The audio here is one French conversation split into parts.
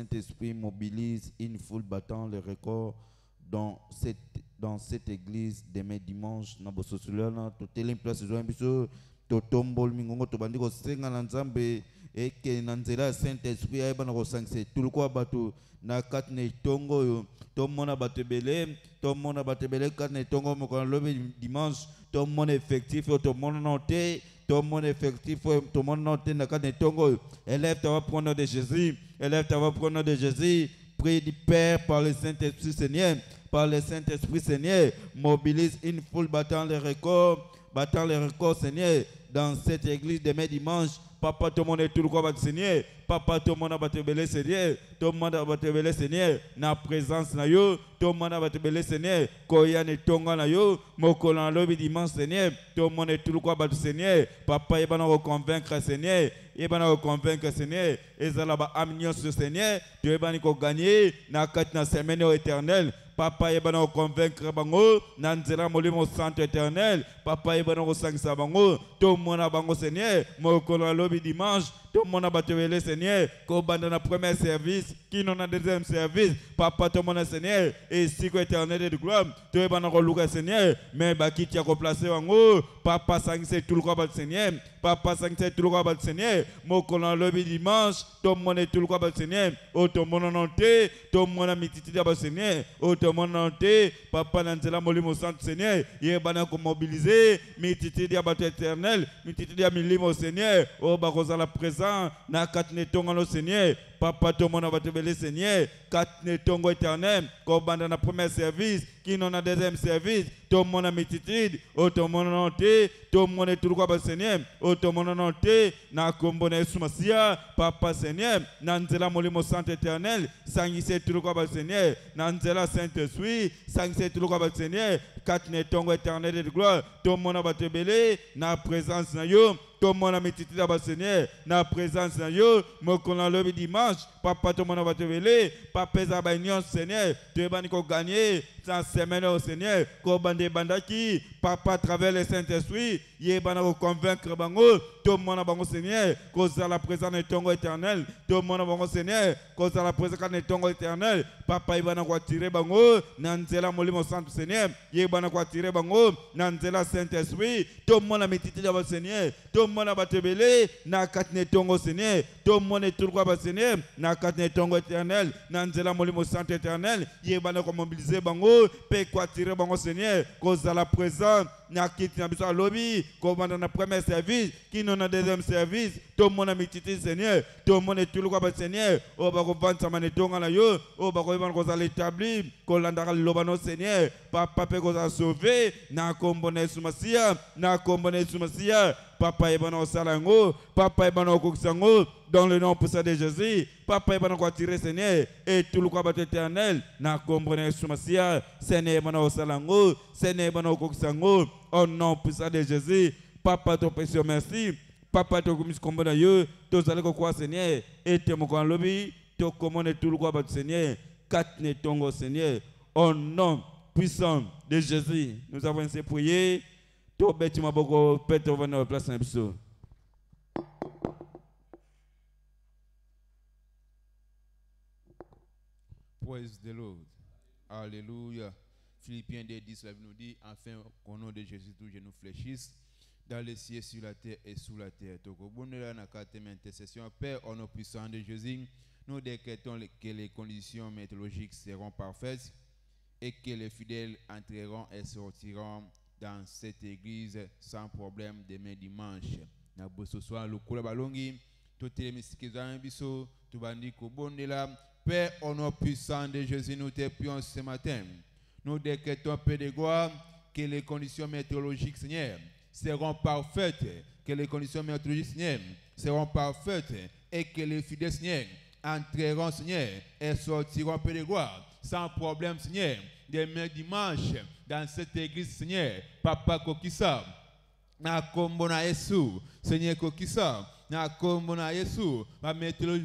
Saint-Esprit mobilise une foule battant le record dans cette église demain dimanche. Na bososulana to tele place join biso to tombol mingongo to bandiko senga na nzambe eke na nzela Saint-Esprit ayeba na kosangisa tulukwa bato na katne tongo yo to mona bato belé to mona bato belé katne tongo mo kon lobi dimanche to mona effectif to mona noté to mona effectif to mona noté na katne tongo élève ta prendre de Jésus élève ta prendre de Jésus. Prie du Père par le Saint-Esprit Seigneur, par le Saint-Esprit Seigneur, mobilise une foule battant les records Seigneur, dans cette église demain dimanche. Papa, tout le monde est tout le quoi, Seigneur. Papa, tout le monde va te béler, Seigneur. Tout le monde va te béler, Seigneur. Na présence na yo, tout le monde va te béler, Seigneur. Koya ne tonga na yo, mokola lobi dimanche, Seigneur. Tout le monde est tout le quoi, Seigneur. Papa, il va nous convaincre, Seigneur. Il va nous convaincre, Seigneur. Et ça là-bas, amener ce Seigneur. Tu vas nous gagner na quatre semaine éternelle. Papa, il va nous convaincre, bango. Nanzela molimo santo éternel. Papa, il va nous sangsa bango. Tout le monde a bango, Seigneur. Mokola lobi dimanche. Tout le monde a battu le Seigneur. Qu'on bande dans le premier service, qui n'en a deuxième service. Papa, tout le monde, Seigneur. Et si que éternel de gloire, tu es dans le Seigneur. Mais qui tu as placé en haut. Papa, c'est tout le quoi, Seigneur. Papa, c'est tout le quoi, Seigneur. Mon colon le dimanche, tout le monde est tout le quoi, Seigneur. Oh, tout le monde en entier. Tout le monde a mis Seigneur. Oh, tout le monde en entier. Papa, Nanzela Molimo Santo, Seigneur. Il est bien mobilisé. Mititi diabato éternel. Mititi diamilimo, Seigneur. Oh, barosa la présence. Na katne tongo no Seigneur. Papa, tout le monde va te béler, Seigneur. Katne tongo éternel. Comme dans le premier service, qui n'en a deuxième service. Tout le monde a mititude. Oh, tout le monde a noté. Tout le monde est tout le quoi, Seigneur. Oh, tout le monde a noté. Na kombone sumasia. Papa, Seigneur. Nanzela molimo santo éternel. Sangise tout le quoi, Seigneur. Nanzela Saint-Esprit. Sangise tout le quoi, Seigneur. Katne tongo éternel de gloire. Tout le monde va te béler. Na présence na yo. Tout le monde a mititude d'abord, Seigneur. Na présence na yo. Mokona le dimanche. Papa, tout le monde va te béler. Papa, Zabagnon, Seigneur. Tu vas nous gagner. Sans semaine au Seigneur. Kobande bandaki. Papa, à travers le Saint-Esprit. Yébana vous convaincre bango. Tout le monde a bango, Seigneur. Cause à la présence de ton éternel. Tout le monde a bango, Seigneur. Cause à la présence de ton éternel. Papa, Yébana va tirer bango. Nanzela molimo santo, Seigneur. Yébana va tirer bango. Nanzela Saint-Esprit. Tout le monde a métité d'abord, Seigneur. Tout le monde a battu belé. Na katne tongo, Seigneur. Tout le monde est tout le quoi, Seigneur. Na katne tongo éternel. Nanzela molimo santo éternel. Yébana va mobiliser bango. Pe quoi tirer bango, Seigneur. Cause à la présence. Na quitte na biso lobby. Comme dans le premier service. Qui n'en a deuxième service. Tout le monde a métité, Seigneur. Tout le monde est tout le quoi, Seigneur. Oh, bah, vendre sa mané tonga na yo. Oh, bah, qu'on va l'établir. Qu'on l'andara l'obano, Seigneur. Papa, pe qu'on a sauvé. Na kombone sumasia. Na kombone sumasia. Papa, ebano salango. Papa, ebano koksango. Dans le nom puissant de Jésus. Papa, ebano quoi tirer, Seigneur. Et tout le quoi, bat éternel. Na kombone sumasia. Seigneur, ebano salango. Seigneur, ebano koksango. Au nom puissant de Jésus. Papa, ton précieux merci. Papa, ton commis combat yo. Tous allez quoi, Seigneur. Et te mon grand lobby. Ton commande tout le quoi, bat Seigneur. Quatre ne tongo, Seigneur. Au nom puissant de Jésus. Nous avons ainsi prié. Tout bêtement beaucoup. Pète au venir place en biseau. Praise the Lord. Alléluia. Philippiens 10 nous dit, enfin, au nom de Jésus, tout genou fléchisse, dans les cieux, sur la terre et sous la terre. Donc, au bon de la quatrième intercession, Père, au nom puissant de Jésus, nous décrétons que les conditions météorologiques seront parfaites et que les fidèles entreront et sortiront dans cette église sans problème demain dimanche. Ce soir, le cours balongi, tout les mystiques biso, tout bandit au bon de la Père, au nom puissant de Jésus, nous te prions ce matin. Nous décrétons, Père de gloire, que les conditions météorologiques, Seigneur, seront parfaites, que les conditions météorologiques, Seigneur, seront parfaites, et que les fidèles, Seigneur, entreront, Seigneur, et sortiront, Père de gloire, sans problème, Seigneur, demain dimanche, dans cette église, Seigneur, Papa Kokissa, na kombo na Yesu, Seigneur Kokissa, na kombo na Yesu, ma météo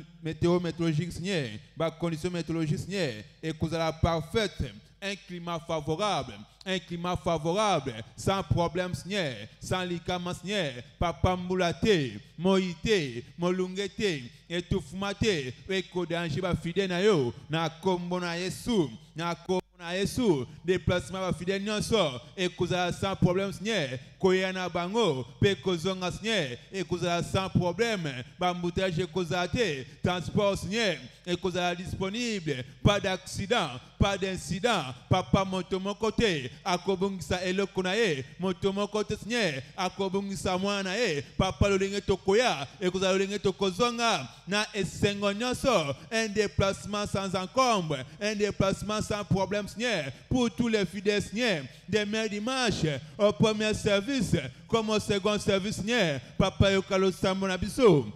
météorologique, Seigneur, ma condition météorologique, Seigneur, et que la parfaite, un climat favorable. Un climat favorable, sans problème, Seigneur, sans ligaments, Seigneur, papa moulate, moïté, molungete, étouffemate, écodange, fidèle na yo, na kombo na Yesu, na kombo na Yesu, déplacement fidèle nyonso, et causa sans problème, Seigneur, koyana bango, pe kozonga, Seigneur, et causa sans problème, bamboutage causate, transport, Seigneur, et causa disponible, pas d'accident, pas d'incident, papa monte mon côté, akobungisa elokunae, monte mon côté, Seigneur, akobungisa mwanae, papa lolinge tokoya, et causa lolinge tokozonga, na esengo nyonso, un déplacement sans encombre, un déplacement sans problème, Seigneur, pour tous les fidèles, Seigneur, des mères dimanche, au premier service, comme au second service, Seigneur, papa yokalo samonabiso.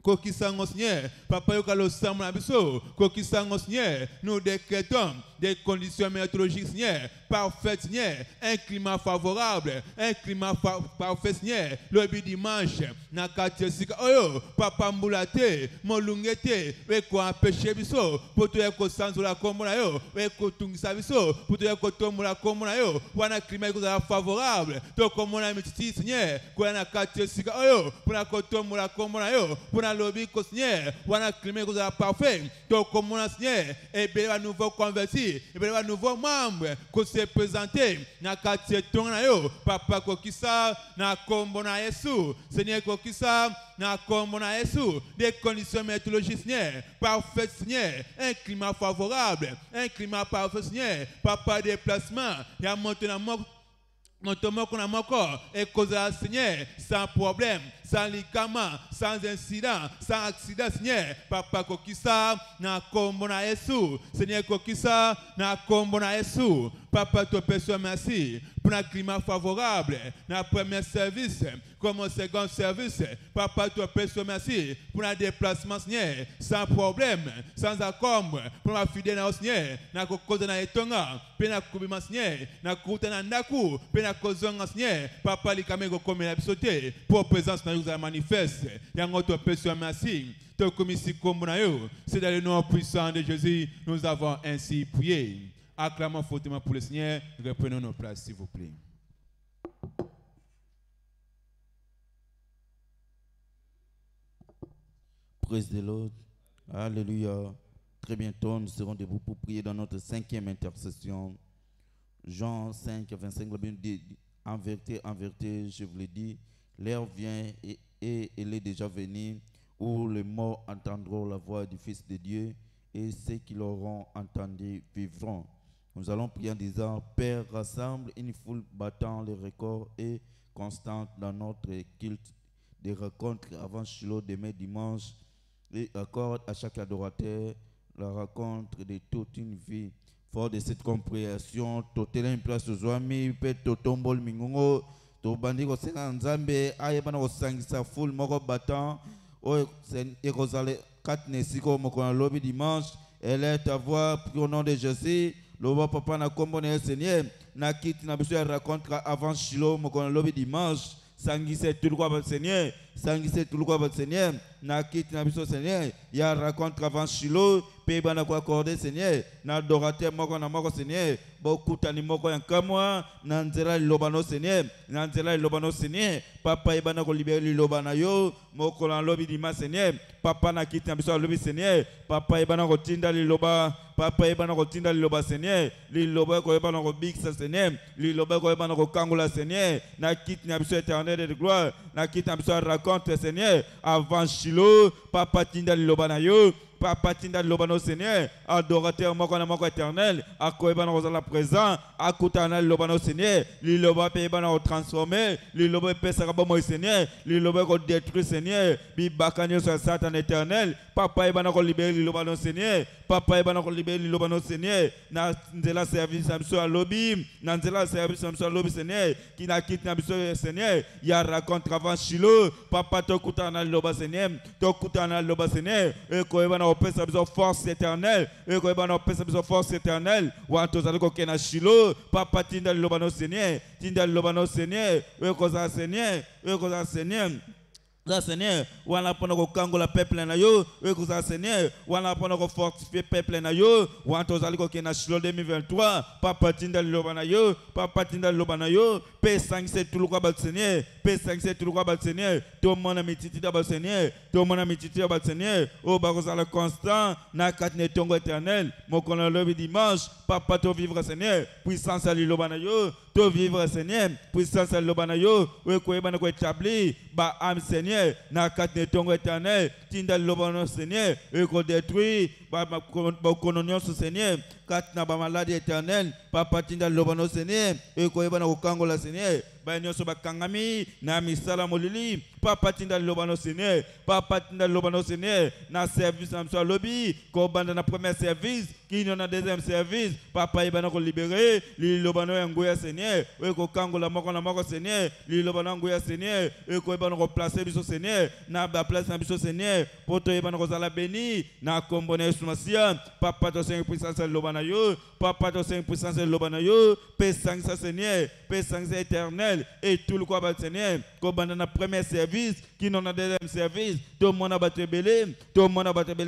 Kokisango, Seigneur, papa yokalo samonabiso, kokisango, Seigneur, nous décrétons des conditions météorologiques, Seigneur, parfait, Seigneur, un climat favorable, un climat parfait, Seigneur, le dimanche, na quartier sika oyo, papa mbulate, molungete, weko empêcher biso, pour tout eko sanzula komona yo, weko tungisa biso, pour tout eko tomula komona yo, wana climat eko favorable, to komona mititi, Seigneur, kwa na quartier sika oyo, pour na kotomula komona yo, pour na lobby ko, Seigneur, wana climat eko parfait, to komona, Seigneur, et bien nouveau converti, et bien nouveau membre, que se présenter na quartier tongna yo, papa kokisa na kombo na Yesu, Seigneur kokisa na kombo na Yesu, des conditions météorologiques, Seigneur, parfait, Seigneur, un climat favorable, un climat parfait, Seigneur, papa déplacement, ya maintenant et cause Seigneur, sans problème, sans ligament, sans incident, sans accident, Seigneur, papa kokisa na kombo na Yesu, Seigneur kokisa na kombo na Yesu, papa te perçois merci pour un climat favorable, dans le premier service, comme au second service, papa te perçois merci pour un déplacement, Seigneur, sans problème, sans encombre, pour ma fidèle au Seigneur, na kokoza na etonga, pe na kubima, Seigneur, na kuta na ndaku, pe na kozonga, Seigneur, papa li kamego comme la bisoté, pour présence na nous manifeste, yango te perçois merci. C'est dans le nom puissant de Jésus, nous avons ainsi prié. Acclamons fortement pour le Seigneur. Reprenons nos places, s'il vous plaît. Praise the Lord. Alléluia. Très bientôt, nous serons debout pour prier dans notre 5e intercession. Jean 5, 25, la Bible dit, en vérité, je vous l'ai dit, l'heure vient et elle est déjà venue, où les morts entendront la voix du Fils de Dieu, et ceux qui l'auront entendu vivront. Nous allons prier en disant, Père, rassemble une foule battant les records et constante dans notre culte des rencontres avant Shiloh demain dimanche, et accorde à chaque adorateur la rencontre de toute une vie. Fort de cette compréhension, totela une place aux amis, peut totombol mingongo, to bandi ko senga nzambe, ayebana ko sangisa foule moko battant, o ekozale katne siko moko na lobby dimanche, elle est ta voix, prie au nom de Jésus. Loba papa na kombo na Seigneur, na kiti na biso ya rencontre avant Shiloh moko na lobby dimanche, sangise tout quoi Seigneur, sangise tout quoi Seigneur, na kiti na biso Seigneur, ya rencontre avant Shiloh, pe bana ko accorder Seigneur, na adorateur moko na moko Seigneur, bokutani moko ya kamwa, na nzela lobano Seigneur, na nzela lobano Seigneur, papa ibana ko libérer lobana yo, moko na lobby dimanche Seigneur, papa na kiti na biso lobby Seigneur, papa ibana ko tinda liloba, papa ibana ko tinda liloba Seigneur, liloba ko ibana ko biksa Seigneur, liloba ko ibana ko kangula Seigneur, na kiti na biso éternel de gloire, na kiti na biso raconte Seigneur, avant Shiloh, papa tinda liloba na yo, papa tinda lobano Seigneur, adorateur moko na moko éternel, akoeba na kozala présent, akutana lobano Seigneur, li loba pe bana ko transformer, li loba pesa ka bomo Seigneur, li loba ko détruire Seigneur, bi bakanyo sur Satan éternel, papa ibana ko libérer li lobano Seigneur, papa ibana ko libérer li lobano Seigneur, na nzela service na biso lobby, na nzela service na biso lobby Seigneur, qui na quitte na biso Seigneur, ya raconte avant Shiloh, papa to kutana loba Seigneur, to kutana loba Seigneur, e ko ibana pesa biso force éternelle, et ko ibana pesa biso force éternelle, wa to zali ko kena Shiloh, papa tinda lobano Seigneur, tinda lobano Seigneur, e ko za Seigneur, e ko za Seigneur. Ça Seigneur, wana pona ko kangola peuple na yo, e ko ça Seigneur, wana pona ko fortifier peuple na yo, wana tozali ko kena shilo 2023, papa tinda loba na yo, papa tinda loba na yo, P5 c'est tout le quoi ba Seigneur, P5 c'est tout le quoi ba Seigneur, tout mon ami titi da ba Seigneur, tout mon ami titi da ba Seigneur, o ba ko ça le constant, na katne tongo éternel, mon kono le dimanche, papa to vivre Seigneur, puissance ali loba na yo, to vivre Seigneur, puissance ali loba na yo, e ko e ba na ko établi, ba am Seigneur na katne tongo éternel tinda lobano Seigneur et qu'on détruit ba kononyo Seigneur katna ba maladie éternelle papa tinda lobano Seigneur et qu'on eba na kokango la Seigneur ba nyoso ba kangami na misala molili papa tinda lobano Seigneur papa tinda lobano Seigneur na service am so lobby ko banda na premier service qui na deuxième service papa eba na ko libérer li lobano ngoya Seigneur et ko kango la moko Seigneur li lobano ngoya Seigneur et ko eba na ko placer biso Seigneur na ba place na biso Seigneur poto eba na ko zala béni na kombo na Yesu Masia papa to Seigneur puissance lobana yo papa to Seigneur puissance lobana yo P5 ça Seigneur P5 c'est éternel et tout le quoi ba Seigneur ko banda na premier service qui non na deuxième service tout le monde a battu belé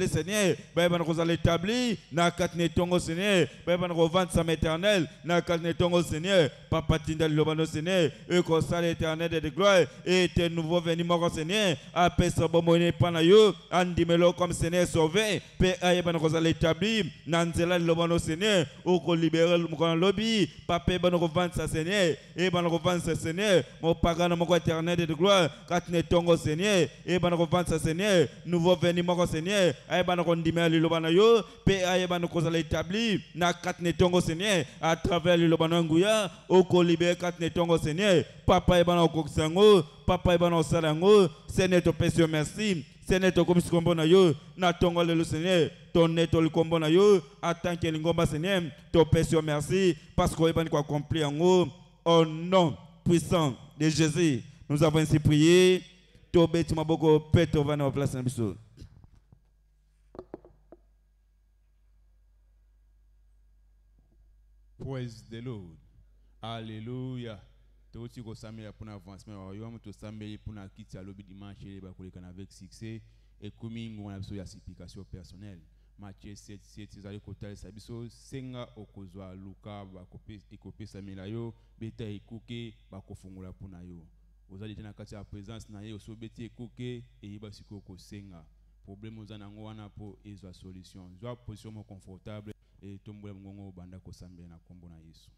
Seigneur ba eba na ko zala établi na katne tongo Seigneur ba eba na ko vendre sa éternel na katne tongo Seigneur papa tinda lobano Seigneur et ko sala éternel de gloire et tes nouveau venu moko Seigneur après ce bon moyen pana yo andimelo comme Seigneur sauvé pe ayeba na ko zala établi na nzela lobano Seigneur o ko libérer mon lobby papa ba na ko vendre sa Seigneur et ba na ko vendre sa Seigneur mon pagano moko éternel de gloire katne tongo Seigneur et ba na ko vendre sa Seigneur nouveau venu moko Seigneur ayeba na ko ndimela lobana yo pe ayeba na ko zala établi na katne tongo Seigneur à travers le lobano nguya o ko libérer katne tongo Seigneur papa ayeba na ko sango papa ibana osalango Seigneur to pèse merci Seigneur to comme kombo na yo na tongo le Seigneur ton neto le kombo na yo attend que l'ingomba Seigneur to pèse merci parce qu'on ibana ko accomplir en haut au nom puissant de Jésus nous avons ainsi prié to beti maboko peto va na place na biso. Praise the Lord. Alléluia. Toti ko samela pour avancement wa yo to samela pour na kiti alobi dimanche ba kolekana avec succès et komi ngona biso ya simplification personnelle Matthieu 7:7 ezali kotala sabiso senga okozwa luka ba kope samela yo beta ekuke ba kofungula pour na yo ozali tena kati ya présence na yo so beti ekuke e yiba siko ko senga problème ozana ngo wana po ezwa solution zwa position mo confortable et tombola ngongo banda ko samela na kombo na Yesu.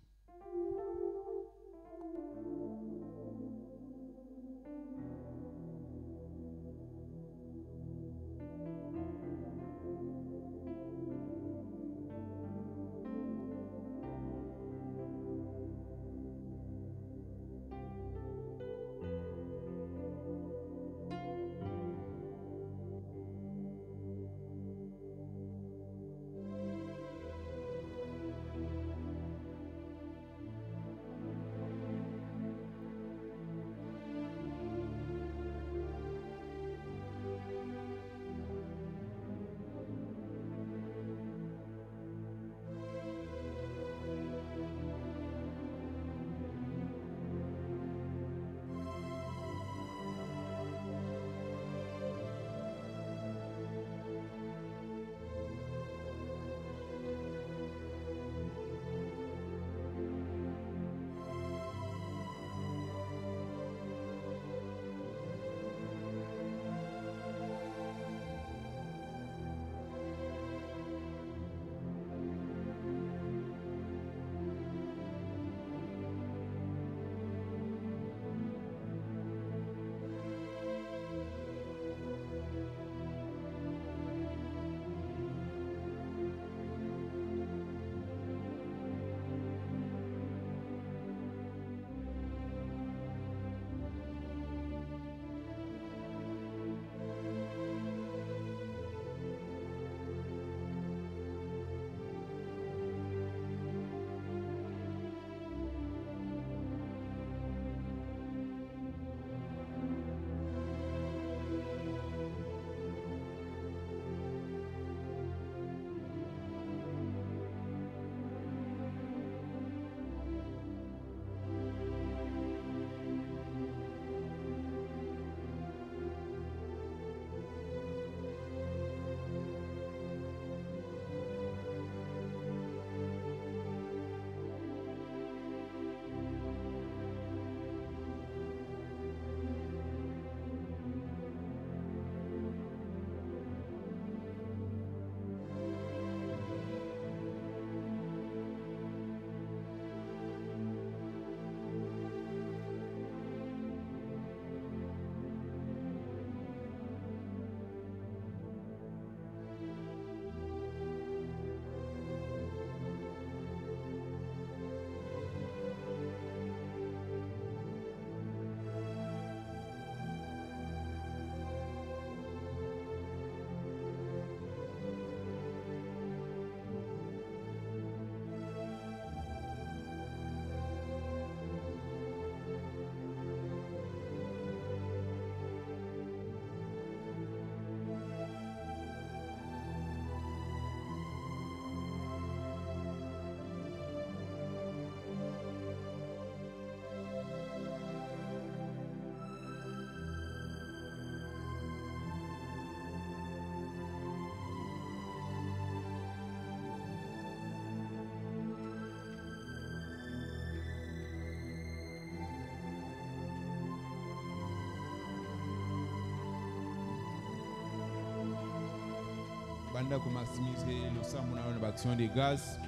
banda ko maximiser le sang na action de grâce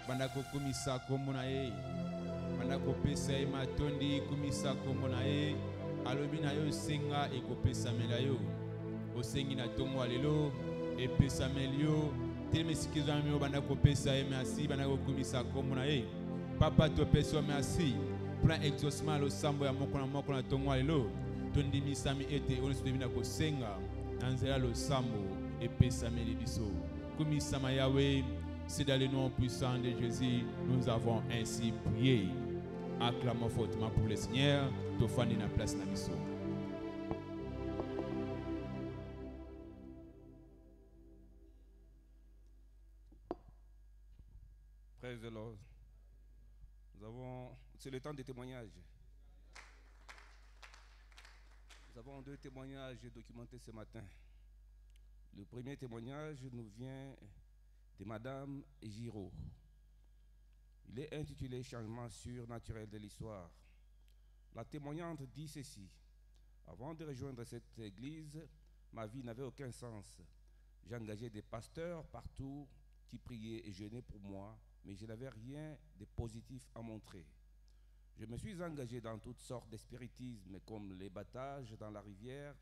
banda ko komisa kombo na ye banda ko pesa ye matondi komisa kombo na ye alobi na yo senga ekopesa mela yo osengi na tongo lelo epesa melio telemesikizo amio banda ko pesa ye merci banda ko komisa kombo na ye papa to pesa merci plein exaucement lo sambo ya moko na tongo lelo tondimisa mi ete on se devina ko senga nanzela lo sambo epesa meli biso komisa ma Yahweh. C'est dans le nom puissant de Jésus, nous avons ainsi prié. Acclamons fortement pour le Seigneur. Tofani na place na biso. Praise the Lord. C'est le temps des témoignages. Nous avons 2 témoignages documentés ce matin. Le premier témoignage nous vient de Madame Giraud. Il est intitulé Changement surnaturel de l'histoire. La témoignante dit ceci: avant de rejoindre cette église, ma vie n'avait aucun sens. J'engageais des pasteurs partout qui priaient et jeûnaient pour moi, mais je n'avais rien de positif à montrer. Je me suis engagé dans toutes sortes de spiritismes comme les battages dans la rivière,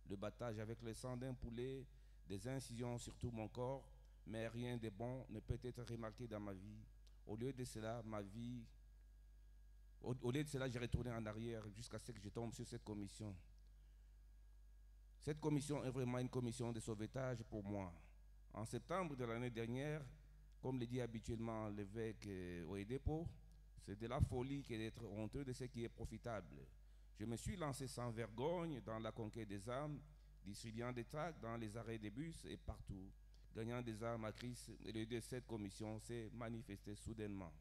le battage avec le sang d'un poulet, des incisions sur tout mon corps, mais rien de bon ne peut être remarqué dans ma vie. Au lieu de cela, j'ai retourné en arrière jusqu'à ce que je tombe sur cette commission. Cette commission est vraiment une commission de sauvetage pour moi. En septembre de l'année dernière, comme le dit habituellement l'évêque Oedepo, c'est de la folie que d'être honteux de ce qui est profitable. Je me suis lancé sans vergogne dans la conquête des âmes, distribuant des tracts dans les arrêts des bus et partout, gagnant des âmes à Christ, et le lieu de cette commission s'est manifesté soudainement.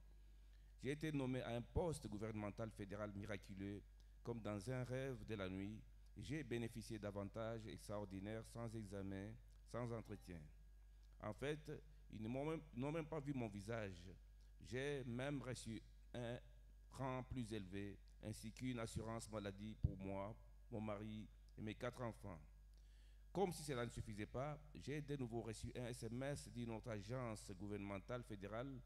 J'ai été nommé à un poste gouvernemental fédéral miraculeux, comme dans un rêve de la nuit. J'ai bénéficié d'avantages extraordinaires sans examen, sans entretien. En fait, ils n'ont même pas vu mon visage. J'ai même reçu un rang plus élevé, ainsi qu'une assurance maladie pour moi, mon mari et mes 4 enfants. Comme si cela ne suffisait pas, j'ai de nouveau reçu un SMS d'une autre agence gouvernementale fédérale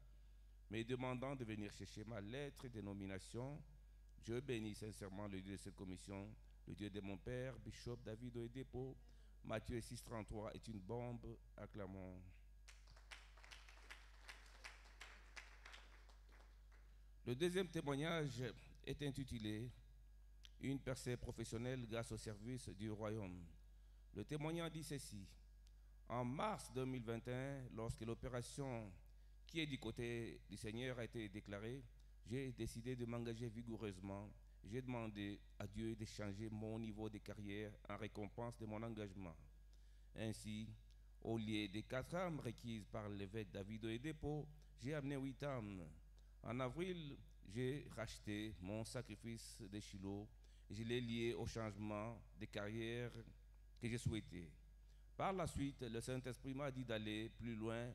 me demandant de venir chercher ma lettre de nomination. Je bénis sincèrement le Dieu de cette commission, le Dieu de mon père, Bishop David Oedepo. Matthieu 6,33 est une bombe. Acclamons. Le deuxième témoignage est intitulé « Une percée professionnelle grâce au service du royaume ». Le témoignant dit ceci: en mars 2021, lorsque l'opération qui est du côté du Seigneur a été déclarée, j'ai décidé de m'engager vigoureusement. J'ai demandé à Dieu de changer mon niveau de carrière en récompense de mon engagement. Ainsi, au lieu des 4 âmes requises par l'évêque David Oedepo, j'ai amené 8 âmes. En avril, j'ai racheté mon sacrifice de Shiloh et je l'ai lié au changement de carrière que j'ai souhaité. Par la suite, le Saint-Esprit m'a dit d'aller plus loin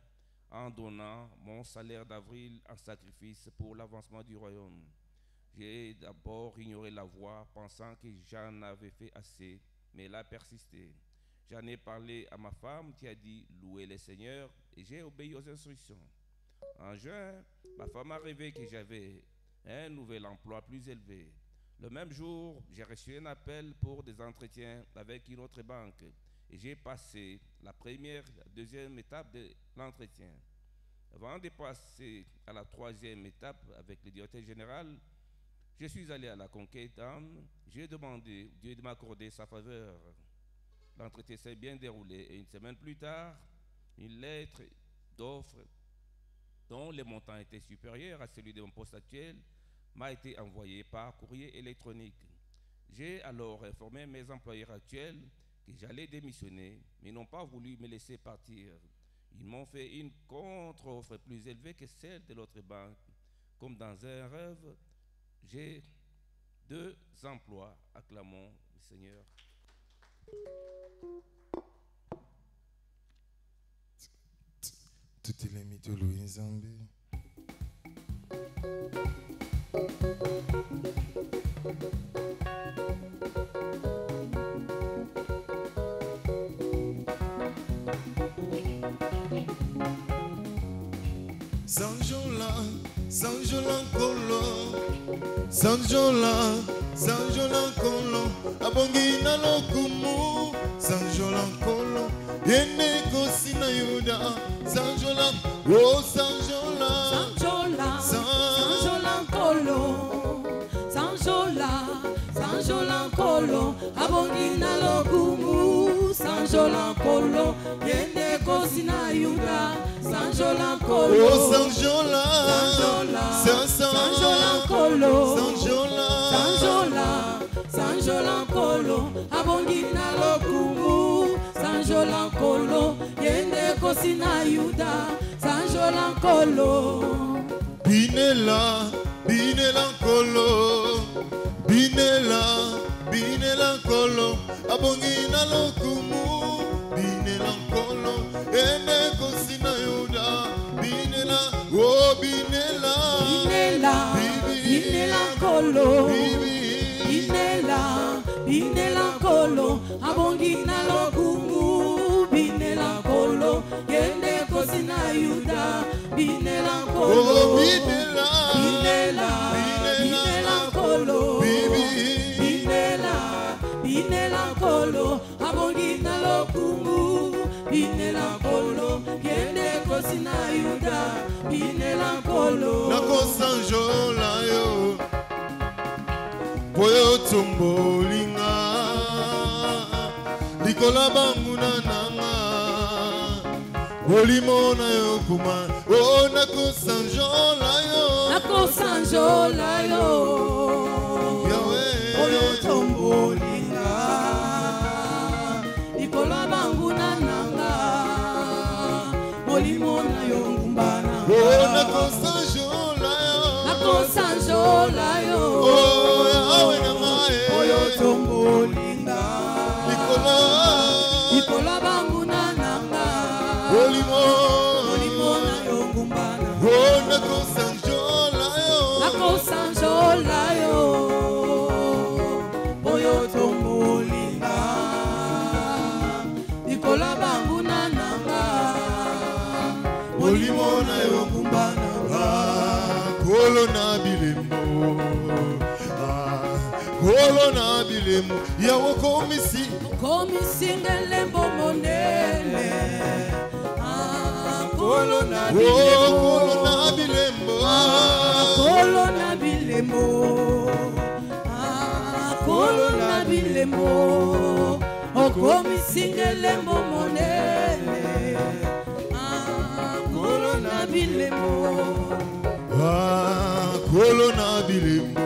en donnant mon salaire d'avril en sacrifice pour l'avancement du royaume. J'ai d'abord ignoré la voix, pensant que j'en avais fait assez, mais elle a persisté. J'en ai parlé à ma femme qui a dit « Louez le Seigneur » et j'ai obéi aux instructions. En juin, ma femme a rêvé que j'avais un nouvel emploi plus élevé. Le même jour, j'ai reçu un appel pour des entretiens avec une autre banque et j'ai passé la première et la deuxième étape de l'entretien. Avant de passer à la 3e étape avec le directeur général, je suis allé à la conquête d'âme. J'ai demandé Dieu de m'accorder sa faveur. L'entretien s'est bien déroulé et une semaine plus tard, une lettre d'offre dont le montant était supérieur à celui de mon poste actuel m'a été envoyé par courrier électronique. J'ai alors informé mes employeurs actuels que j'allais démissionner, mais ils n'ont pas voulu me laisser partir. Ils m'ont fait une contre-offre plus élevée que celle de l'autre banque. Comme dans un rêve, j'ai 2 emplois. Acclamons le Seigneur. Tout est mis de Louis Zambé. Sanjola, Sanjola Kolo, Sanjola, Sanjola Kolo, Abongina Lokumu, Sanjola Kolo, Yene Kosina Yuda, Sanjola, oh Sanjola, Sanjola, Sanjola Kolo, Sanjola, Sanjola Kolo, Abongina Lokumu, Sanjola Kolo, Yene Kosina Yuda, Sanjola Kolo, oh Sanjola, Sanjola Kolo, Sanjola, Sanjola, Sanjola Kolo, Abongina Lokumu, Sanjola Kolo, Yende Kosina Yuda, Sanjola Kolo. Binela, Binela Kolo, Binela, Binela Kolo, Abongina Lokumu, Binela Kolo, Ene Kosina Yuda, Binela, oh Binela, Binela, Binela Kolo, Binela, Binela Kolo, Abongina Lokumu, Binela Kolo, Yende Kosina Yuda, Binela Kolo, oh Binela, Binela, Binela Kolo, Binela, Binela Kolo, Abongina Lokumu, Binela Kolo, Yende Kosina Yuda, Binela Kolo. Nako Sanjola yo, Boyo Tumbolinga, Nikola Banguna Nanga, Bolimona yo kuma, oh Nako Sanjola yo, Nako Sanjola yo, Yahweh, Oyo Tombolinga, Nikola Banguna Nanga, Bolimona yo ngumbana, oh Nako Sanjola yo, Nako Sanjola yo, oh Yahweh Namae, Oyo Tombolinga, Nikola Banguna Nanga, Bolimona yo ngumbana, oh Nako Sanjola yo, Nako Sanjola yo, Oyo Tombolinga, Nikola Banguna Nanga, Bolimona yo ngumbana. Kolo na bilembo, Kolo na bilembo, Yawo komisi, Komisingelembo monene, Kolo na oh bilembo, Kolo na bilembo, Kolo na bilembo, Kolo na bilembo, Komisingelembo monene, Kolo na bilembo. Kolo na bilembo,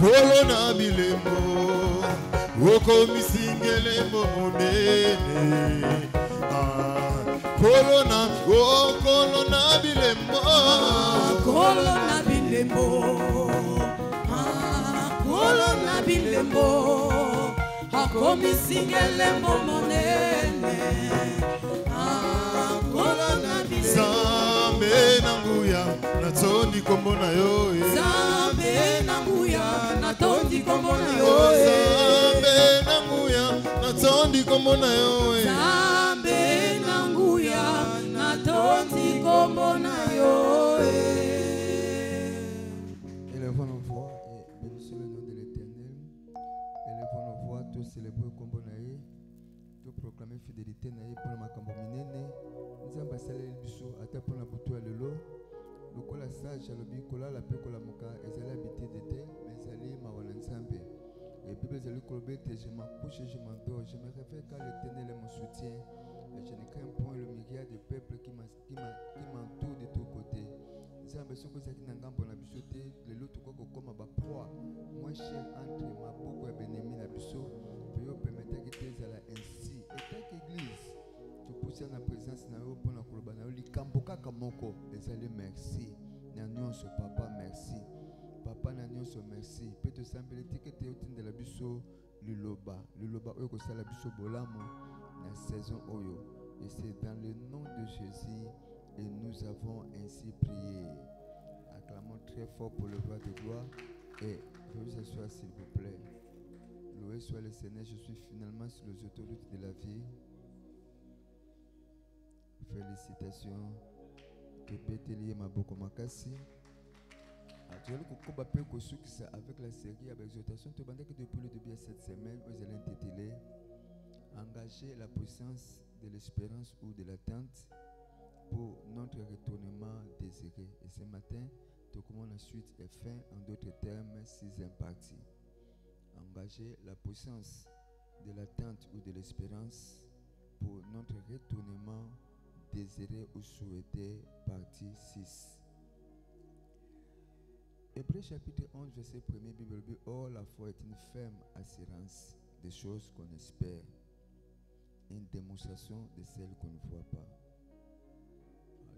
Kolo na bilembo, oh komisi ngelembo monene, Kolo na bilembo, Kolo na bilembo, Kolo na bilembo, Komisingelembo monene, Kolo na bilembo. Zambe na nguya, natondi kombo na yo, Zambe na nguya, natondi kombo na yo, Zambe na nguya, natondi kombo na yo, Zambe na nguya, natondi kombo na yo. Élevons nos voix et bénissons le nom de l'Éternel. Élevons nos voix, tout célébrer kombo na ye, tout proclamer fidélité na ye pour makambo minene. Nzamba saleli biso ata mpona butu ya lelo lokola sage alobi kolala mpe kolamuka ezali habitude te mais ezali mawa na nzambe. Et Bible ezali koloba ete je m'accouche et je m'endors, je me réveille car l'Éternel est mon soutien et je ne crains point le myriade de peuples qui m'entourent de tous côtés. Nzambe soki ozalaki na ngambo na biso te lelo tokoki kokoma baproie moins cher entre maboko ya benemi na biso mpe yo opermetaki te ezala ainsi etake église topusa na présence na yo mpona koloba na yo likambo kaka moko ezali merci na nyonso papa merci papa na nyonso merci mpe tosambeli tike te otindela biso liloba oyo kosala biso bolamu na saison oyo et c'est dans le nom de Jésus et nous avons ainsi prié. Acclamons très fort pour le roi de gloire et veuillez vous asseoir s'il vous plaît. Loué soit le Seigneur, je suis finalement sur les autoroutes de la vie. Félicitations tobeteli maboko makasi. Actuellement, Kokoba peut ça avec la série avec exhortation. Tu que depuis le début de cette semaine, vous allez intituler Engager la puissance de l'espérance ou de l'attente pour notre retournement désiré. Et ce matin, tu commences la suite et fin, en d'autres termes, 6e partie. Engager la puissance de l'attente ou de l'espérance pour notre retournement désiré ou souhaité, partie 6. Hébreux chapitre 11, verset 1er, Bible dit, or la foi est une ferme assurance des choses qu'on espère, une démonstration de celles qu'on ne voit pas.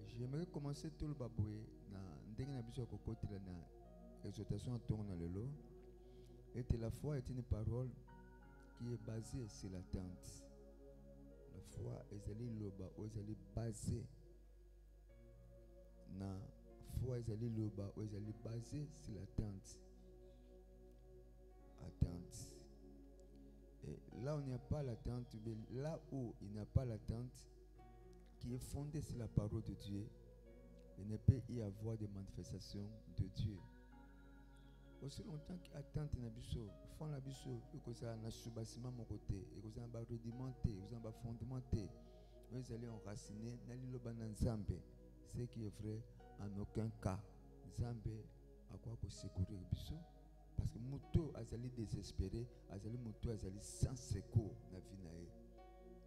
J'aimerais commencer tout le baboué dans l'exhortation en tournant le lot. Et la foi est une parole qui est basée sur l'attente. La foi est basée na foi ezali loba ezali basé sur l'attente. Attente. Et là où il n'y a pas l'attente, là où il n'y a pas l'attente qui est fondée sur la parole de Dieu, il ne peut y avoir de manifestations de Dieu. Aussi longtemps qu'attente na biso, fond la biso, que ça na soubassement mon côté, et que ça va rudimenté, que ça va fondamenté, vous allez enraciner na liloba na Nzambe, ce qui est vrai. En aucun cas, Nzambe a quoi pour secourir biso parce que moto azali désespéré, azali moto azali sans secours na vie na ye.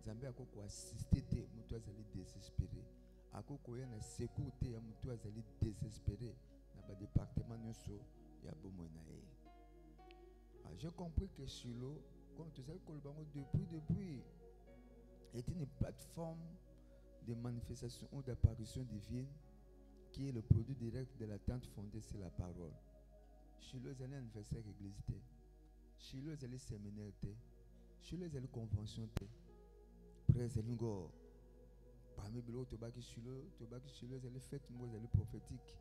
Nzambe a quoi pour assister te moto azali désespéré. A quoi pour y na secours te ya moto azali désespéré na ba département nyonso ya bomo na ye. J'ai compris que Shiloh, comme tu sais depuis est une plateforme de manifestation ou d'apparition divine qui est le produit direct de l'attente fondée sur la parole. Shiloh est un anniversaire église. Shiloh est un séminaire. Shiloh est une convention. Président, parmi les autres, Shiloh est une fête prophétique.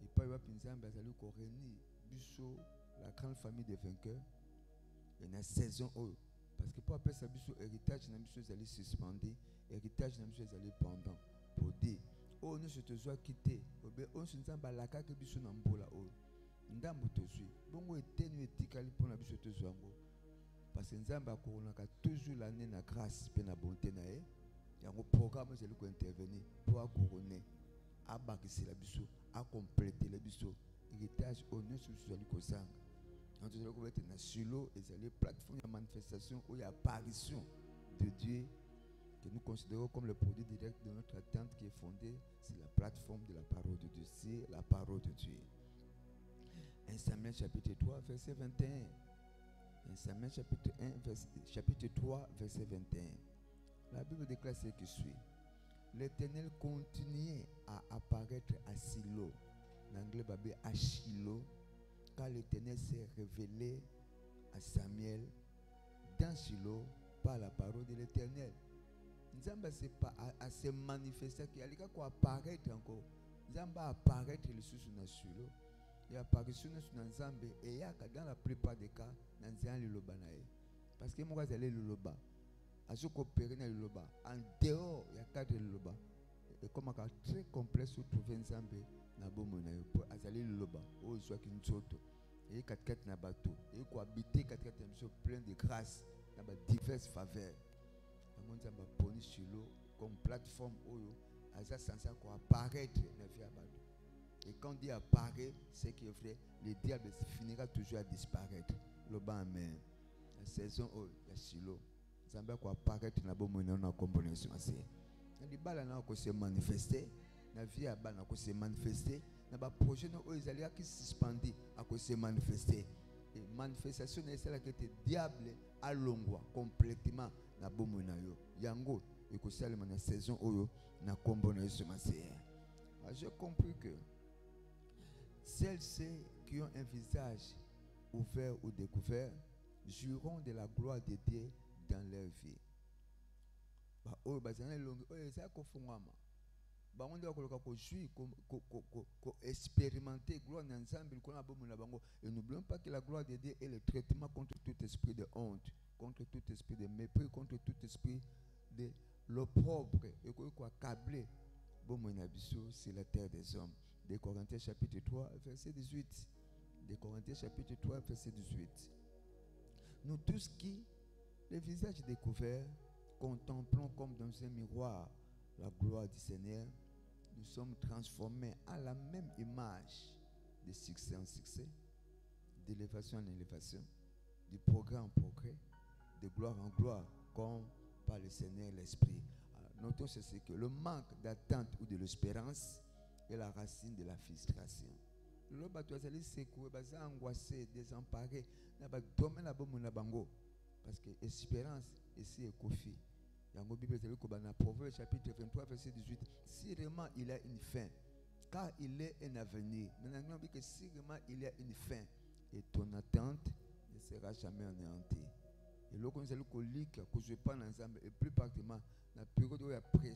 Et pas de Pinzamba, c'est le Coréni, Bissot, la grande famille des vainqueurs. Il y a une saison où, parce que pour appeler ça Bissot, héritage, il y a une chose qui est suspendu, héritage, il y a une chose qui est pendant. Pour dire, oh, nous sommes tous quittés. On se dit que la carte est sur Nambola. Ndambo tozu. Bongo etenu etikali pour la biso tozu ango. Parce que Nzamba a toujours l'année na grâce et na bonté na e. Yango programme c'est lui qui intervenir pour couronner, abakisi la biso, à compléter la biso. Héritage honneur sur celui qui sang. En tout cas, on va être na Shiloh et c'est les plateformes de manifestation ou apparition de Dieu que nous considérons comme le produit direct de notre attente qui est fondée sur la plateforme de la parole de Dieu, c'est la parole de Dieu. 1 Samuel chapitre 3, verset 21. 1 Samuel chapitre 3, verset 21. La Bible déclare ce qui suit. L'Éternel continuait à apparaître à Silo. L'anglais babé à Shiloh, car l'Éternel s'est révélé à Samuel dans Shiloh par la parole de l'Éternel. Nzamba c'est pas à se manifester qui allait quoi apparaître encore. Nzamba apparaître le sous na Shiloh. Il apparition sur Nzambe et il y a dans la plupart des cas Nzambe le loba nae. Parce que moi j'allais le loba. À ce coopérer dans le loba en dehors il y a cadre le loba. Et comme c'est très complexe de trouver Nzambe na bomo nae pour azali le loba. Oh soit qu'une soto. Et 4 na bateau. Et quoi habiter 4 plein de grâce dans diverses faveurs. Nzamba poni Shiloh comme plateforme oyo aza censé quoi apparaître na vie abado. Et quand Dieu apparaît, c'est qui est vrai, le diable finira toujours à disparaître. Le bas amen. La saison où il y a Shiloh, Zambia quoi apparaître na bon moment na combinaison assez. Les balles na ko se manifester, la vie à bas na ko se manifester, na ba projet no ils qui suspendu à ko se manifester. Et manifestation c'est celle que le diable a longwa complètement na bon moment yo. Yango et ko sale na saison oyo na combinaison assez. J'ai compris que celles qui ont un visage ouvert ou découvert jouiront de la gloire de Dieu dans leur vie. Expérimenter gloire ensemble et n'oublions pas que la gloire de Dieu est le traitement contre tout esprit de honte, contre tout esprit de mépris, contre tout esprit de l'opprobre et quoi câblé. c'est la terre des hommes. Des Corinthiens chapitre 3, verset 18. Des Corinthiens chapitre 3, verset 18. Nous tous qui, les visages découverts, contemplons comme dans un miroir la gloire du Seigneur, nous sommes transformés à la même image, de succès en succès, d'élévation en élévation, de progrès en progrès, de gloire en gloire, comme par le Seigneur l'Esprit. Notons ceci, que le manque d'attente ou de l'espérance est la racine de la frustration. L'homme a été secoué, angoissé, désemparé, parce que l'espérance ici est confie. Dans la Bible, dans Proverbe chapitre 23, verset 18, si vraiment il a une fin, car il est un avenir. Maintenant, on dit que si vraiment il y a une fin, et ton attente ne sera jamais anéantie. Et là, quand nous allons lire, que je parle ensemble, et plus particulièrement, dans la période où il y a après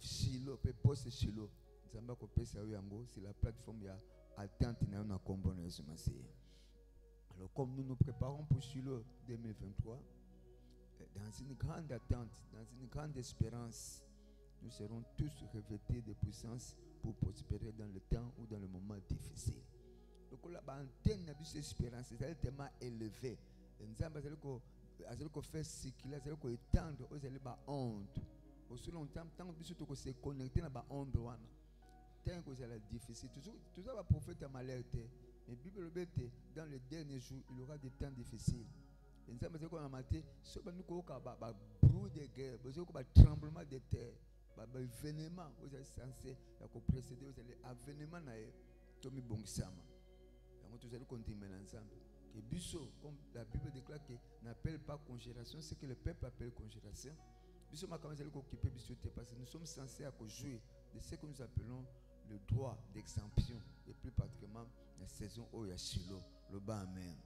Shiloh, puis post Shiloh, c'est la plateforme qui a attente dans la combo. Alors, comme nous nous préparons pour Shiloh 2023, dans une grande attente, dans une grande espérance, nous serons tous revêtus de puissance pour prospérer dans le temps ou dans le moment difficile. Donc, la antenne de espérance est tellement élevée. Nous allons faire circuler, nous allons étendre, nous allons faire honte. Aussi longtemps, tant que nous se connecter à la honte, tant que c'est difficile. Tout ça va prophète à m'alerter. Mais la Bible dit dans les derniers jours, il y aura des temps difficiles. Et nous allons faire matin, ce que nous avons bruit de guerre, un tremblement de terre, un événement, vous êtes censé précéder, vous allez événement, Tommy Bongsama. Donc, nous allons continuer ensemble. Que Bisso, comme la Bible déclare que n'appelle pas congélation, c'est que le peuple appelle congélation. Bisso m'a commencé à occuper Bisso parce que nous sommes censés jouir de ce que nous appelons le droit d'exemption, et plus particulièrement la saison où il y a Shiloh, le bas amen.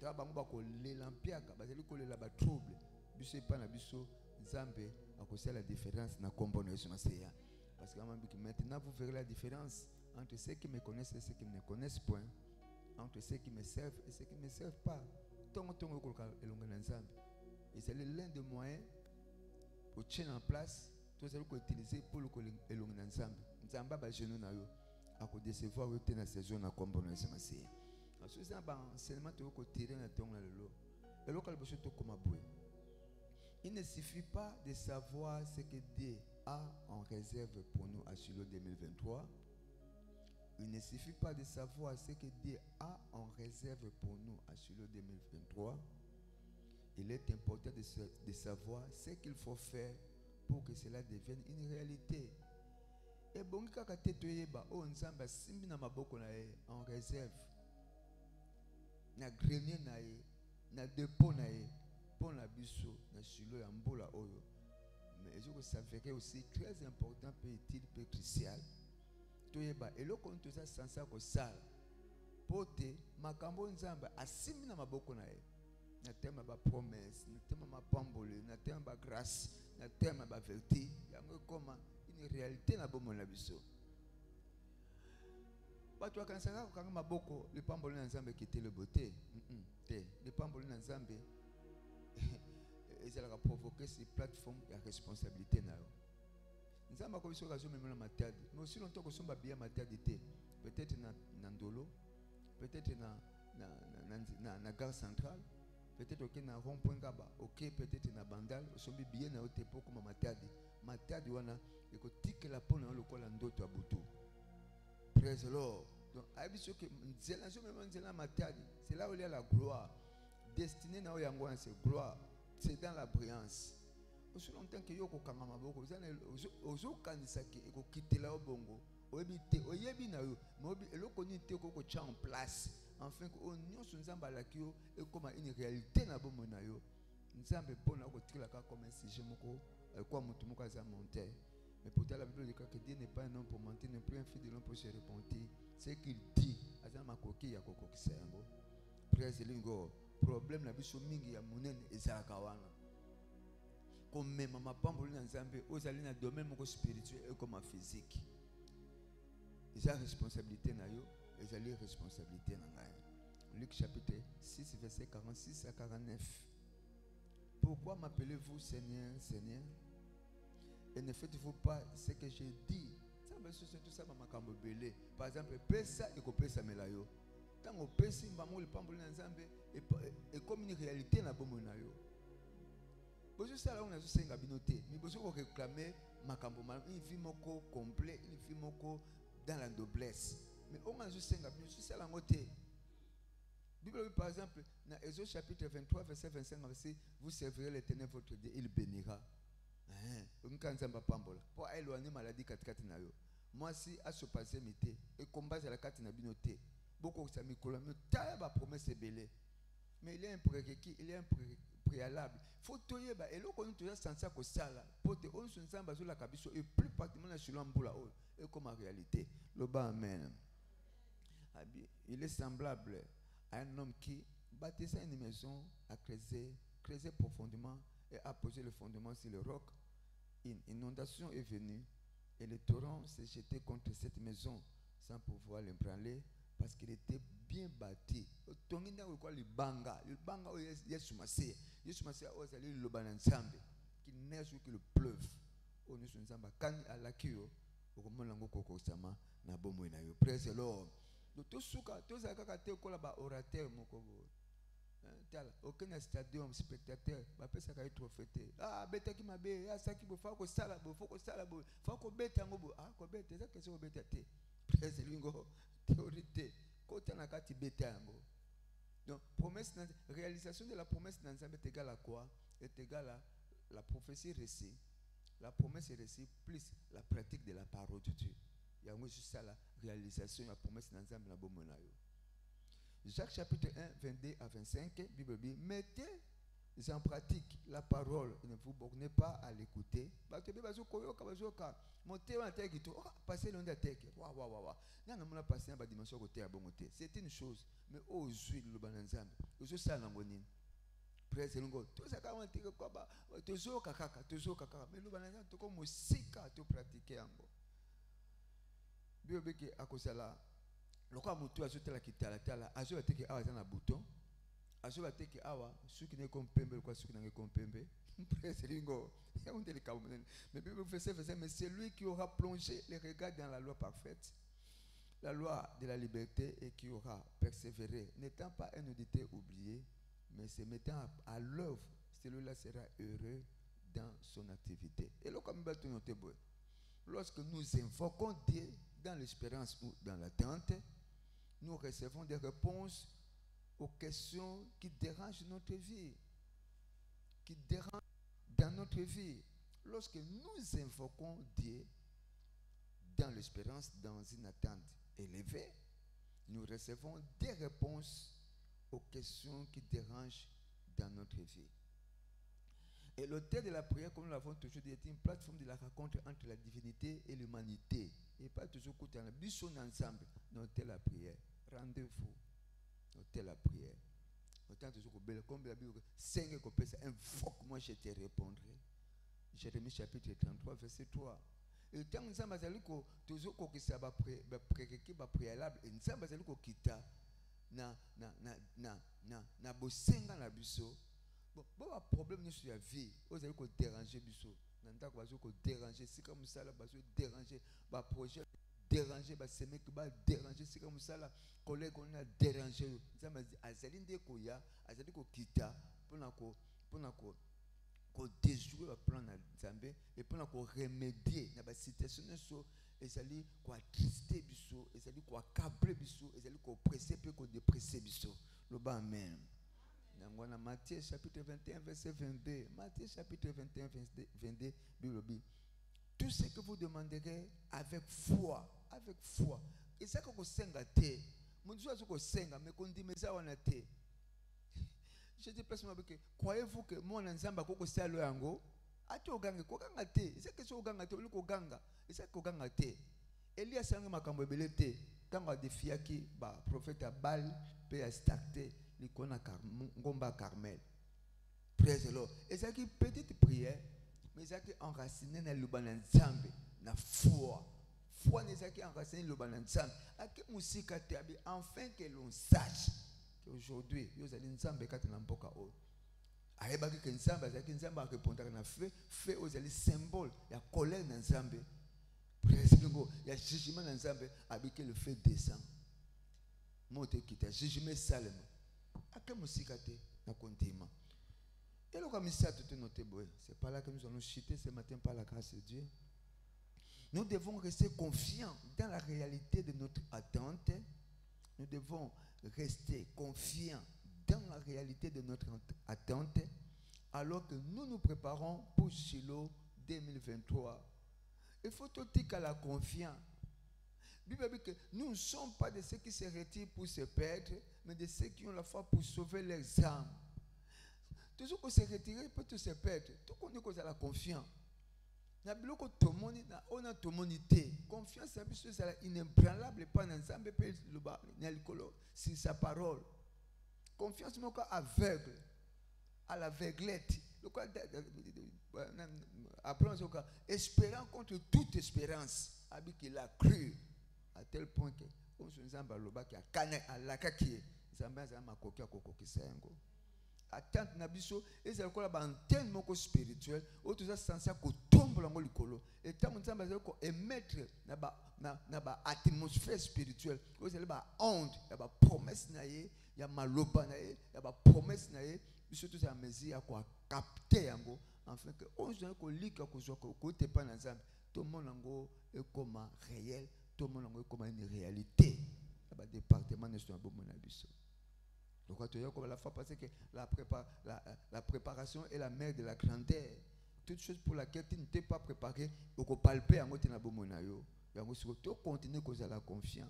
L'Olympiaque, la trouble, Bisso pas na Bisso, Zambé, à cause de la différence dans le combat de Maséa. Parce que maintenant vous verrez la différence entre ceux qui me connaissent et ceux qui ne me connaissent point. Entre ceux qui me servent et ceux qui ne me servent pas. Et c'est l'un des moyens pour tenir en place, tout ce qu'on utilise pour le éloigner ensemble. Nous avons pas besoin de décevoir dans la saison de combat. Ensuite, nous avons enseignement pour tirer dans le lot. Il ne suffit pas de savoir ce que Dieu a en réserve pour nous à Shiloh 2023. Il ne suffit pas de savoir ce que Dieu a en réserve pour nous à Shiloh 2023. Il est important de savoir ce qu'il faut faire pour que cela devienne une réalité. Et bon, quand on simbi na maboko na en réserve, na grenier na na dépôt na pour la biso na Shiloh ya mbola oyo. Mais je s'avérer aussi très important, peut-il, peu crucial. Et le compte ça sans ça que ça pote makambo nzamba asimbi na maboko na ye na tema ba promesse na tema ma pambole na tema ba grâce na tema ba vertu yango comme une réalité na bomo na biso bato akansaka kanga maboko le pambole na nzambe quitter le beauté te le pambole na nzambe et ça va provoquer ces plateformes de responsabilité na yo. Nous avons aussi l'occasion de matadi, mais aussi longtemps que nous sommes bien matadi, peut-être dans Ndolo, peut-être dans la gare centrale, peut-être dans rond-point Gaba, peut-être dans Bandal, nous sommes bien dans le pour comme matadi. Matadi wana, et que tique la peau dans le col en d'autres à Boutou. Praise the Lord. Donc, abisso que matadi, c'est là où il y a la gloire. Destinée dans Yangouan, c'est gloire, c'est dans la brillance. Aussi longtemps que yoko kanga maboko ozo kanisa ke eko kitela obongo oyebite oyebi na yo mobi eloko ni te ko cha en place enfin que onyo nzamba la kio e comme une réalité na bomo na yo nzambe pona ko tikela ka comme un sujet moko kwa mutu moko aza monter mais pourtant la Bible dit que Dieu n'est pas un homme pour mentir non plus un fils de l'homme pour se repentir c'est qu'il dit aza makoki ya kokokisa yango praise lingo problème na biso mingi ya munene ezalaka wana comme même ma pamboli na nzambe ozali na domaine moko spirituel et comme physique. Ils ont responsabilité na yo, ils ont responsabilité na ngai. Luc chapitre 6 verset 46 à 49. Pourquoi m'appelez-vous Seigneur, Seigneur, Et ne faites-vous pas ce que j'ai dit. Tout ça, par exemple, pesa et kopesa melayo. Tant on pesa, maman le pamboli nzambe et comme une réalité na bomo na yo. Bozo sala on a zo senga binoté, mais bozo ko réclamer makambo mal, une vie moko complet, une vie moko dans la noblesse. Mais on a zo senga binoté sala ngoté. Bible par exemple, dans Exode chapitre 23 verset 25 vous servirez l'Éternel votre Dieu, il bénira. Nkanzamba pambola. Pour éloigner maladie katikati na yo. Moi si à se passer mité et combat à la carte na binoté. Beaucoup ça mikolo mais ta promesse est belée. Mais il y a un prérequis, il y a un préalable. Faut toyer ba et loko nous sensa ko sala. Pour te on nzamba zo la kabiso et plus pratiquement na chilambula o et comme en réalité. Le bas amen. Il est semblable à un homme qui bâtissait une maison à creuser profondément et a posé le fondement sur le roc. Une inondation est venue et le torrent s'est jeté contre cette maison sans pouvoir l'ébranler parce qu'il était bien bâti. Tonginda quoi le banga yesumase ozali le banansambe qui neige ou qui le pleuve. On est sur nzamba kan alakio okomonango kokosama na bomo na yo. Praise the Lord. To suka to zakaka te ko la ba orateur moko. Aucun stadium spectateur va pas ça trophée. Ah beta ki mabe ah ça qui faut ko sala bo faut ko sala bo faut ko beta ngobo ah ko beta ça que c'est beta te presque lingo théorité côté na kati beta ngo. Donc promesse réalisation de la promesse dans Nzambe est égal à quoi? Est égal à la prophétie récit. La promesse est récit plus la pratique de la parole de Dieu. Il y a juste ça la réalisation de la promesse dans Nzambe na bomona yo. Jacques chapitre 1, 22 à 25, Bible dit, mettez en pratique la parole, ne vous bornez pas à l'écouter. C'est une chose, mais aujourd'hui, le bananzam, je sais la monine. Près de l'ungo, tout ça, quand on dit que toujours kaka, mais le bananzam, tout comme musika, tout pratiquer en go. Bible dit à cause de là. Loka mutu azote la kitala tala azo bateke awa za na bouton azo bateke awa suki ne kompembe kwa suki na kompembe presque lingo ya on délika mais Bible verset mais c'est lui qui aura plongé les regards dans la loi parfaite la loi de la liberté et qui aura persévéré n'étant pas un auditeur oublié mais se mettant à l'œuvre celui-là sera heureux dans son activité et loka mbatu note boy lorsque nous invoquons Dieu dans l'espérance ou dans l'attente nous recevons des réponses aux questions qui dérangent notre vie, qui dérangent dans notre vie. Lorsque nous invoquons Dieu dans l'espérance, dans une attente élevée, nous recevons des réponses aux questions qui dérangent dans notre vie. Et l'autel de la prière, comme nous l'avons toujours dit, est une plateforme de la rencontre entre la divinité et l'humanité. Et pas toujours côté en bison ensemble. Notez la prière. Rendez-vous. Notez la prière. Notez toujours que comme la Bible, 5 copies, invoque-moi, je te répondrai. Jérémie chapitre 33, verset 3. Et tant que nous avons toujours que ça va préalable, et nous avons quitter na bosenga na biso. Bon, problème ni sur la vie, vous allez déranger biso. Nanda ko bazo ko déranger, si comme ça là bazo déranger, ba projet déranger, ba semer que ba déranger, si comme ça là collègue on a déranger. Ça m'a dit azali ndeko ya, azali ko kita pona ko déjouer le plan na Nzambe et pona ko remédier na ba situation so ezali ko attrister biso, ezali ko accabler biso, ezali ko presser pe ko dépresser biso. Le ba amen. Dans Matthieu chapitre 21 verset 22, Matthieu chapitre 21 verset 22, Bible dit, tout ce que vous demanderez avec foi, et ça que vous senga te, mon Dieu a ko senga mais qu'on dit mais ça on a te. Je dis personne que croyez-vous que mon nzamba ko salo yango, ati oganga ko ganga te, c'est que so oganga te ko ganga, et ça ko ganga te. Elias sanga makambo ebele te, quand on défiaki ba prophète Baal pe a starté l'icône Ngomba Carmel. Praise the Lord. Et ça qui petite prière, mais ça qui enraciné dans le banan Nzambe, na foi. Foi n'est ça qui enraciné dans le banan Nzambe. À qui musika tabi afin que l'on sache qu'aujourd'hui, yo zali Nzambe kati na mboka o. ayebaki ke nzambe azalaki nzambe arépondaka na feu feu oyo ezali symbole ya colère na nzambe presengo ya jugement na nzambe abiki le feu descend moto ekita jugement esalema ake mosika te na kondima eloko misato te noté boye. C'est pas là que nous allons chuter ce matin par la grâce de Dieu. Nous devons rester confiants dans la réalité de notre attente. Nous devons rester confiants dans la réalité de notre attente alors que nous nous préparons pour Shiloh 2023. Il faut tout dire qu'à la confiance. La Bible dit que nous ne sommes pas de ceux qui se retirent pour se perdre, mais de ceux qui ont la foi pour sauver leurs âmes. Toujours qu'on se retire, peut se perdre. Tout qu'on est cause à la confiance. Na biloko tomoni na ona tomonité. Confiance à biso c'est inébranlable pas dans nzambe pe loba na likolo si sa parole. Confiance moko aveugle à l'aveuglette. Espérant contre toute espérance. Abi qu'il a cru à tel point que on se nzamba loba ki akana alaka ki nzamba za makoki akoko kisengo. Attente na biso ezali kola ba antenne moko spirituel o toza sensa ko tombola ngo likolo et tant nzamba za ko émettre na ba atmosphère spirituelle o ezali ba onde ya ba promesse na ye ya maloba na ye ya ba promesse na ye biso toza mezi ya ko capter yango enfin que on se ko lika ko zo ko te pa na nzambe to mona ngo e koma réel to mona ngo e koma une réalité ba département na so bomo na biso. Donc, la fois passée que la préparation est la mère de la grandeur. Toute chose pour laquelle tu ne t'es pas préparé, tu peux palper en mode nabomonayo. Tu continues à la confiance.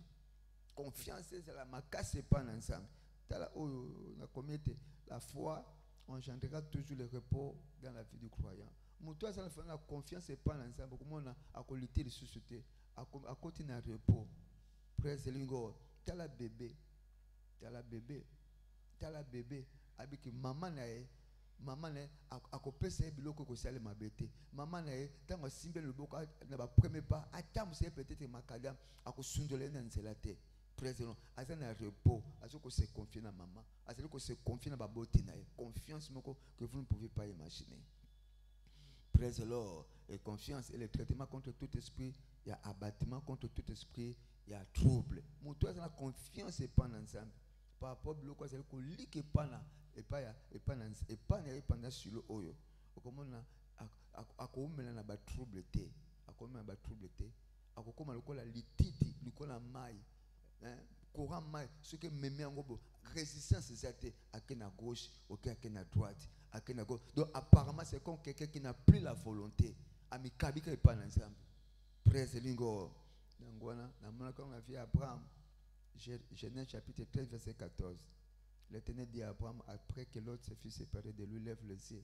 Confiance, c'est la macasse pas ensemble. La foi engendrera toujours le repos dans la vie du croyant. Toi, ça fait la confiance et pas ensemble. Comment on a qualité de société, à côté d'un repos. Près de l'ingo, tu as la bébé, tala bébé avec maman na akopesa biloko ko sale mabete maman na tango simbe le boko na ba premier pas attendre c'est peut-être makadam akosundole na nzela te présent azana repos azoko se confier na maman azako se confier na babote na confiance moko que vous ne pouvez pas imaginer. Présent et confiance et le traitement contre tout esprit, il y a abattement contre tout esprit, il y a trouble. Mon toi ça la confiance et pas ensemble. Par rapport à l'eau, c'est qu'on lit que pana et pas pendant sur le oyo. Comment on a comme on a ba trouble té, a comme on a ba trouble té, a comme on a la lititi, le qu'on a maille, courant maille, ce que me met en gros résistance c'est à qui na gauche, ok à qui na droite, à qui na gauche. Donc apparemment c'est comme quelqu'un qui n'a plus la volonté. Ami kabika et pas ensemble. Presse lingo, nangwana, na mona comme la vie Abraham. Genèse chapitre 13 verset 14. L'Éternel dit à Abraham après que l'autre se fut séparé de lui, lève les yeux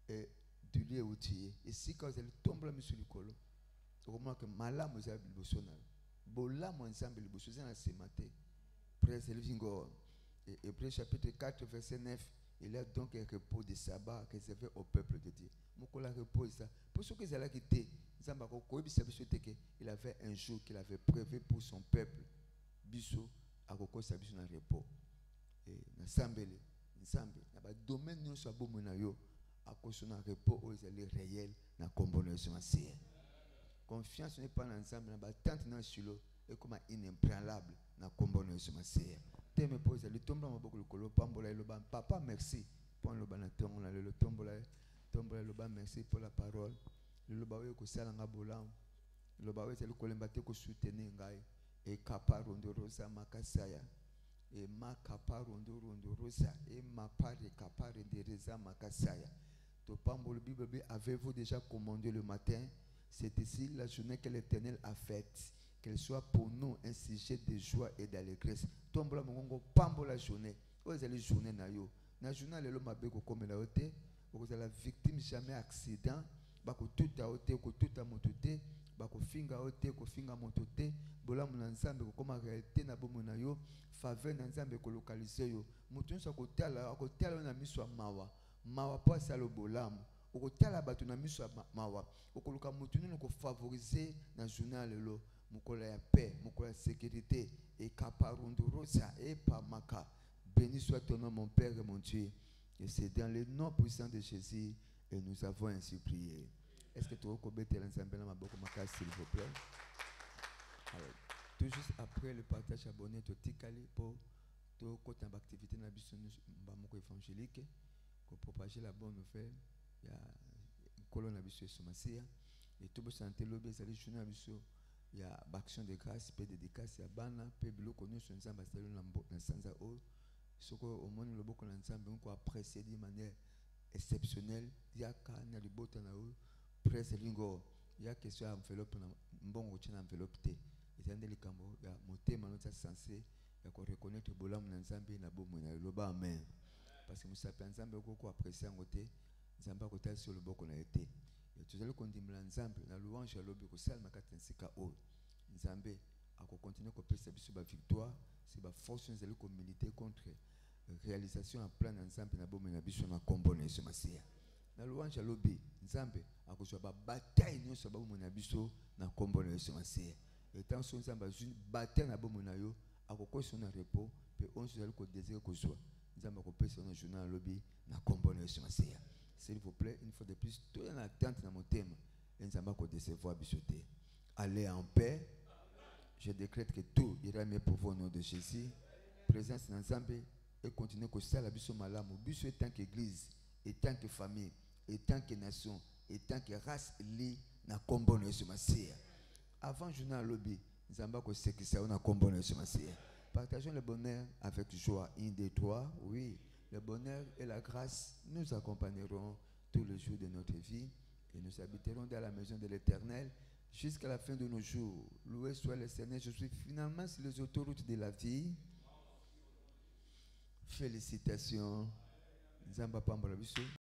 et du lieu où tu es. Et si quand elle tombe là sur le colo, au moment que malam vous avez le bolam ensemble le bosonal à ce matin. Presse le vingo. Et Hébreux chapitre 4 verset 9. Il y a donc un repos de sabbat réservé au peuple de Dieu. Mokola repose ça. Pour ceux qui sont là qui étaient, il avait un jour qu'il avait prévu pour son peuple. Biso akokosa biso na repos et na sambele nsambe na ba domaine nyonso abomo na yo akoso na repos o ezali réel na kombo na Yesu Masiya. Confiance n'est pas ensemble na ba tente na Shiloh et comme inébranlable na kombo na Yesu Masiya. Teme pose le tomba maboko le kolo pambola le ban papa merci pour le ban na tongo na le tombola le ban merci pour la parole le bawe ko sala nga bolam le bawe c'est le kolemba te ko soutenir ngai. Et kaparondorosa makasaya et ma kaparondorosa et ma part kaparendereza makasaya. Topambo le Bible avez-vous déjà commandé le matin? C'est ici la journée que l'Éternel a faite, qu'elle soit pour nous un sujet de joie et d'allégresse. Tombola mongo pambo la journée. Où est la journée na yo? Na journée le mabe ko comme la hote, vous êtes la victime jamais accident, ba ko tout a hote ko tout a motote. Bakofinga ote kofinga motote bolamu na nzambe ko koma réalité na bomo na yo faveur na nzambe ko localiser yo mutu nso akotala na miso mawa pasa lo bolamu okotala batu na miso mawa okoluka mutu nino ko favoriser na journal lelo mukola ya paix mukola ya sécurité et kaparundorosa et pamaka béni soit ton nom mon Père et mon Dieu Et c'est dans le nom puissant de Jésus et nous avons ainsi prié. Est-ce que tu as recobété l'ensemble dans ma boca, s'il vous plaît? Alors, tout juste après le partage abonné, tu as pour tout côté d'activité dans la évangélique pour propager la bonne nouvelle. Il y a une colonne de Somacia et tout le santé lobby, il y a action de grâce, peu de dédicace, il y a bana, peu de l'eau connu sur l'ensemble, c'est le sansa haut. Ce qu'au monde le beaucoup l'ensemble, on peut apprécier de manière exceptionnelle. Il y a quand il y a le beau temps là-haut, presse lingo, il y a question enveloppe, bon routine enveloppe. Et c'est un délicat, il y a mon thème, on est censé reconnaître le bolam l'ensemble, il y a beau mon le bas amen. Parce que nous savons ensemble, beaucoup apprécier en côté, nous avons pas côté sur le beau qu'on a été. Et tout à l'heure, qu'on dit l'ensemble, la louange à l'objet, que ça, ma carte ainsi qu'à haut. Nous avons à continuer à couper sur la victoire, c'est la force nous allons militer contre réalisation en plan ensemble na bomo na biso na kombo na Yesu Masiya. Na louange à l'objet, nous avons à cause de la bataille nous sur bomo na biso na kombo na Yesu Masiya. Et tant que nous avons une bataille na bomo na yo, à cause de notre repos, puis on se allons désirer que soit. Nous avons couper sur notre journal à l'objet na kombo na Yesu Masiya. S'il vous plaît, une fois de plus, tout en attente dans mon thème, et nous avons décevoir bisoté. Allez en paix. Je décrète que tout ira mieux pour vous au nom de Jésus. Présence dans l'ensemble et continuez que ça la biso malamu. Biso est tant qu'église, et tant que famille, et tant que nation, et tant que race li na kombo na Yesu Masiya. Avant journal lobby, nous avons que c'est que ça on a kombo na Yesu Masiya. Partageons le bonheur avec joie. 1, 2, 3. Oui, le bonheur et la grâce nous accompagneront tous les jours de notre vie et nous habiterons dans la maison de l'Éternel jusqu'à la fin de nos jours. Loué soit le Seigneur. Je suis finalement sur les autoroutes de la vie. Félicitations.